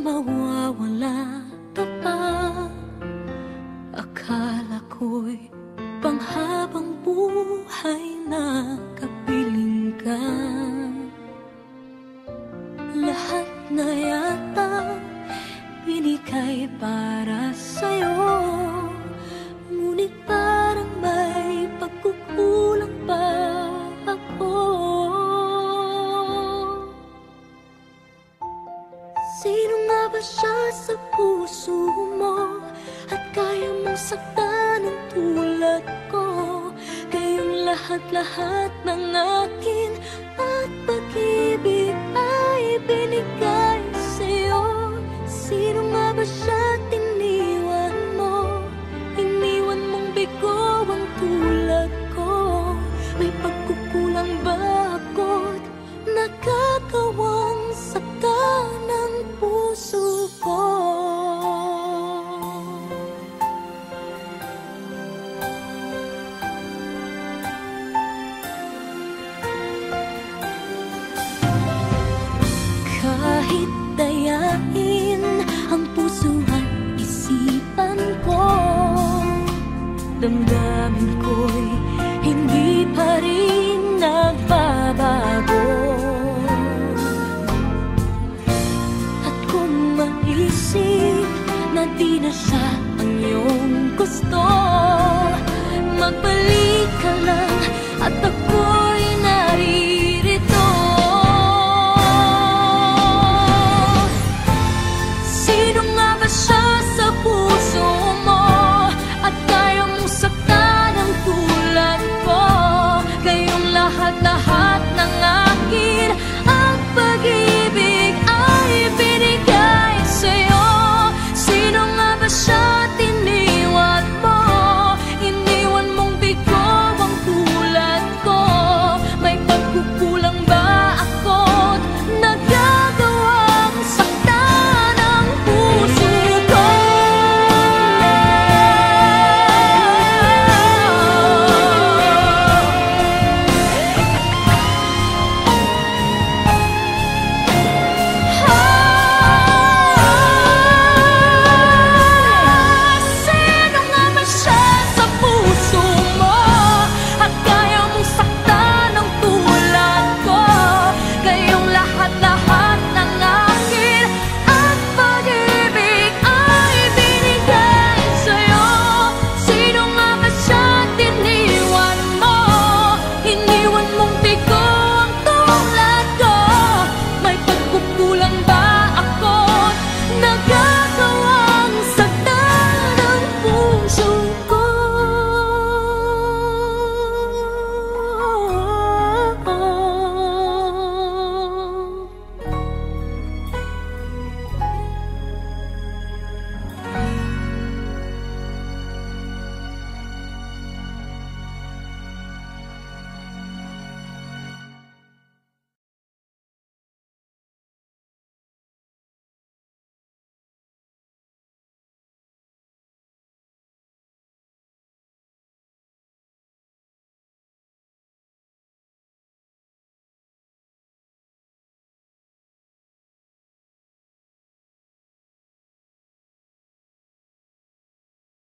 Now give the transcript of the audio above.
mawawala ka pa. Akala ko'y panghabang buhay na kapiling ka. Lahat na yata binigay para sa'yo, ngunit parang may pagkukulang pa ako. Sino nga ba siya sa puso mo at kaya mong saktan ng tulad ko? Kayong lahat-lahat ng akin at pag-ibig ay binigay sa'yo. Sino nga ba siya tiniwan mo? Iniwan mong bigo ang tulad ko. May pagkukulang ba ako't nakakawang saktan ng puso ko? Kahit dayain ang puso at isipan ko, damdamin ko'y hindi pa rin nagbabago. At kung maisip na di na siya ang iyong gusto, magbalik ka lang at ako